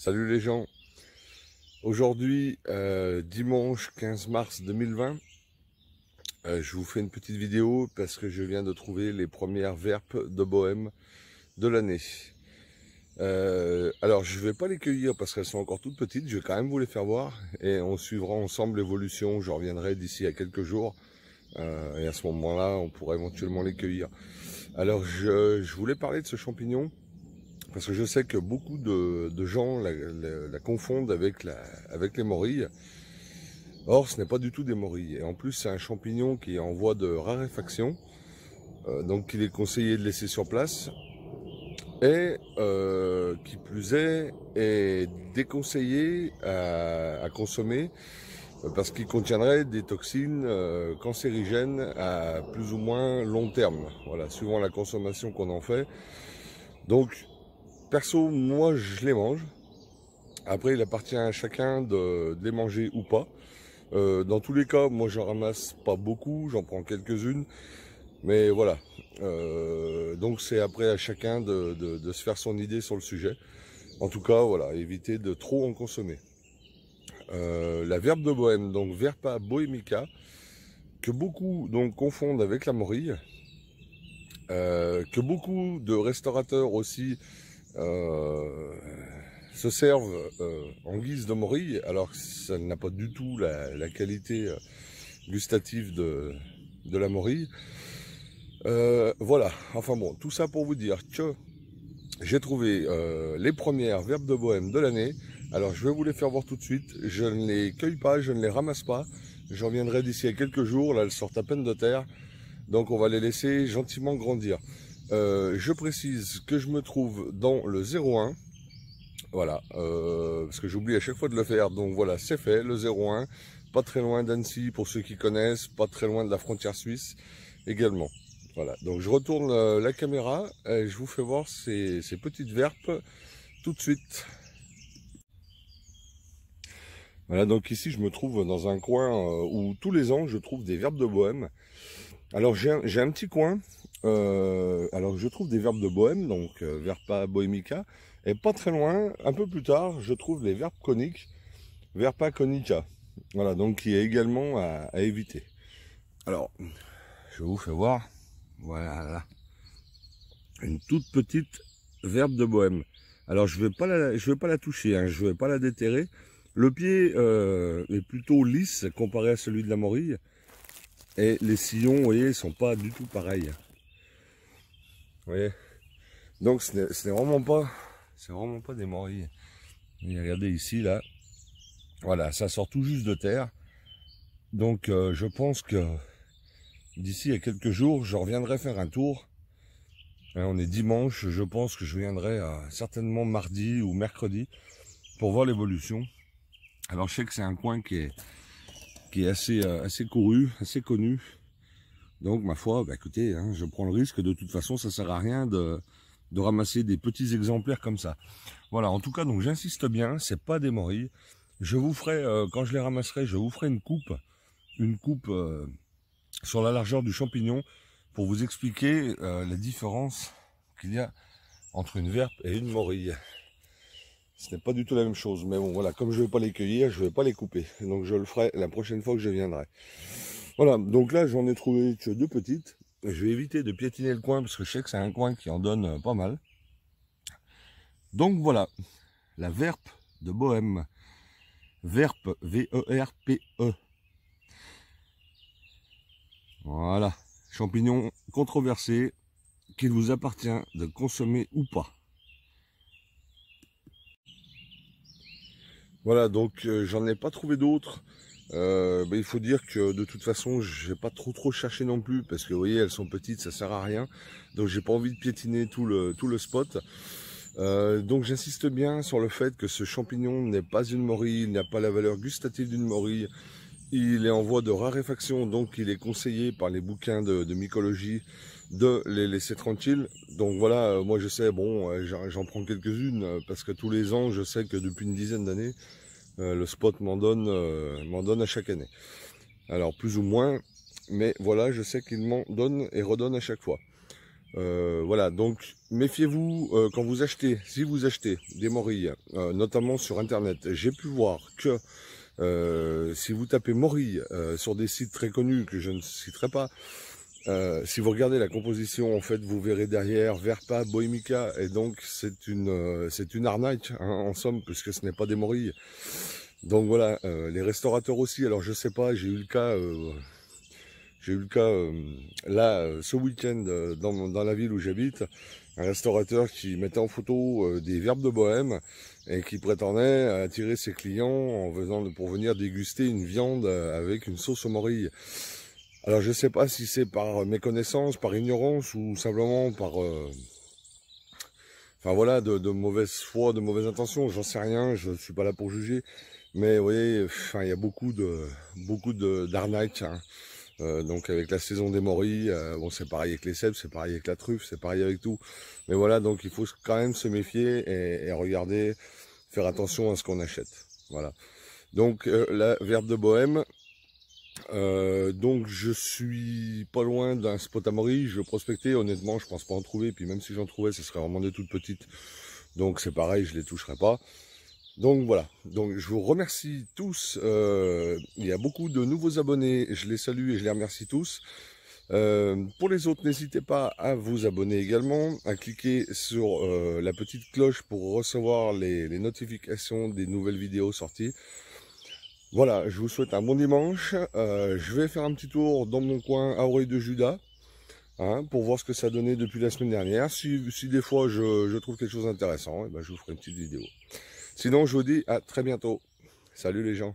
Salut les gens, aujourd'hui dimanche 15 mars 2020, je vous fais une petite vidéo parce que je viens de trouver les premières verpes de Bohème de l'année. Alors je vais pas les cueillir parce qu'elles sont encore toutes petites, je vais quand même vous les faire voir et on suivra ensemble l'évolution, je reviendrai d'ici à quelques jours et à ce moment-là on pourra éventuellement les cueillir. Alors je voulais parler de ce champignon. Parce que je sais que beaucoup de gens la confondent avec les morilles. Or, ce n'est pas du tout des morilles. Et en plus, c'est un champignon qui est en voie de raréfaction. Donc, il est conseillé de laisser sur place. Et, qui plus est déconseillé à consommer parce qu'il contiendrait des toxines cancérigènes à plus ou moins long terme. Voilà, suivant la consommation qu'on en fait. Donc, perso, moi je les mange. Après, il appartient à chacun de les manger ou pas. Dans tous les cas, moi j'en ramasse pas beaucoup, j'en prends quelques-unes. Mais voilà. Donc c'est après à chacun de se faire son idée sur le sujet. En tout cas, voilà, éviter de trop en consommer. La verpe de Bohème, donc Verpa bohemica, que beaucoup donc confondent avec la morille. Que beaucoup de restaurateurs aussi se servent en guise de morille, alors que ça n'a pas du tout la qualité gustative de la morille. Voilà, enfin bon, tout ça pour vous dire que j'ai trouvé les premières verpes de Bohème de l'année. Alors je vais vous les faire voir tout de suite. Je ne les cueille pas, je ne les ramasse pas. J'en viendrai d'ici à quelques jours. Là, elles sortent à peine de terre. Donc on va les laisser gentiment grandir. Je précise que je me trouve dans le 01. Voilà, parce que j'oublie à chaque fois de le faire. Donc voilà, c'est fait, le 01. Pas très loin d'Annecy pour ceux qui connaissent. Pas très loin de la frontière suisse également. Voilà, donc je retourne la caméra et je vous fais voir ces petites verpes tout de suite. Voilà, donc ici je me trouve dans un coin où tous les ans je trouve des verpes de Bohème. Alors j'ai un petit coin, alors je trouve des verpes de Bohème, donc Verpa bohemica, et pas très loin, un peu plus tard, je trouve les verpes coniques, Verpa conica. Voilà, donc qui est également à éviter. Alors, je vous fais voir, voilà, une toute petite verpe de Bohème. Alors je vais pas la toucher, hein, je vais pas la déterrer. Le pied est plutôt lisse comparé à celui de la morille. Et les sillons, vous voyez, sont pas du tout pareils. Vous voyez. Donc ce n'est vraiment pas des morilles. Et regardez ici, là. Voilà, ça sort tout juste de terre. Donc je pense que d'ici à quelques jours, je reviendrai faire un tour. Hein, on est dimanche, je pense que je viendrai certainement mardi ou mercredi pour voir l'évolution. Alors je sais que c'est un coin qui est assez couru, assez connu. Donc ma foi, bah, écoutez, hein, je prends le risque, de toute façon ça sert à rien de ramasser des petits exemplaires comme ça. Voilà, en tout cas, donc j'insiste bien, c'est pas des morilles. Je vous ferai, quand je les ramasserai, je vous ferai une coupe sur la largeur du champignon pour vous expliquer la différence qu'il y a entre une verpe et une morille. Ce n'est pas du tout la même chose, mais bon voilà, comme je ne vais pas les cueillir, je ne vais pas les couper. Donc je le ferai la prochaine fois que je viendrai. Voilà, donc là j'en ai trouvé que deux petites. Je vais éviter de piétiner le coin parce que je sais que c'est un coin qui en donne pas mal. Donc voilà, la verpe de Bohème. Verpe, V-E-R-P-E. Voilà, champignon controversé qu'il vous appartient de consommer ou pas. Voilà, donc j'en ai pas trouvé d'autres. Il faut dire que de toute façon, je vais pas trop cherché non plus parce que vous voyez, elles sont petites, ça sert à rien. Donc j'ai pas envie de piétiner tout le spot. Donc j'insiste bien sur le fait que ce champignon n'est pas une morille, il n'a pas la valeur gustative d'une morille. Il est en voie de raréfaction, donc il est conseillé par les bouquins de mycologie de les laisser tranquilles. Donc voilà, moi je sais, bon, j'en prends quelques-unes parce que tous les ans, je sais que depuis une dizaine d'années, le spot m'en donne à chaque année. Alors plus ou moins, mais voilà, je sais qu'il m'en donne et redonne à chaque fois. Voilà, donc méfiez-vous quand vous achetez, si vous achetez des morilles, notamment sur internet. J'ai pu voir que si vous tapez morille sur des sites très connus que je ne citerai pas, si vous regardez la composition, en fait, vous verrez derrière Verpa, Bohemica, et donc c'est une arnaque, hein, en somme, puisque ce n'est pas des morilles. Donc voilà, les restaurateurs aussi. Alors je sais pas, j'ai eu le cas là ce week-end dans la ville où j'habite, un restaurateur qui mettait en photo des verbes de bohème et qui prétendait attirer ses clients pour venir déguster une viande avec une sauce aux morilles. Alors je sais pas si c'est par méconnaissance, par ignorance ou simplement par enfin voilà, de mauvaise foi, de mauvaises intentions, j'en sais rien, je ne suis pas là pour juger. Mais vous voyez, enfin, il y a beaucoup d'arnaques, hein. Donc avec la saison des morilles, bon c'est pareil avec les cèpes, c'est pareil avec la truffe, c'est pareil avec tout. Mais voilà, donc il faut quand même se méfier et regarder, faire attention à ce qu'on achète. Voilà. Donc la verbe de bohème. Donc je suis pas loin d'un spot à morilles, je prospectais, honnêtement je pense pas en trouver, puis même si j'en trouvais, ce serait vraiment des toutes petites. Donc c'est pareil, je les toucherai pas. Donc voilà, donc je vous remercie tous, il y a beaucoup de nouveaux abonnés, je les salue et je les remercie tous. Pour les autres, n'hésitez pas à vous abonner également, à cliquer sur la petite cloche pour recevoir les notifications des nouvelles vidéos sorties. Voilà, je vous souhaite un bon dimanche, je vais faire un petit tour dans mon coin à Oreille de Judas, hein, pour voir ce que ça donnait depuis la semaine dernière. Si des fois je trouve quelque chose d'intéressant, eh ben, je vous ferai une petite vidéo. Sinon, je vous dis à très bientôt. Salut les gens.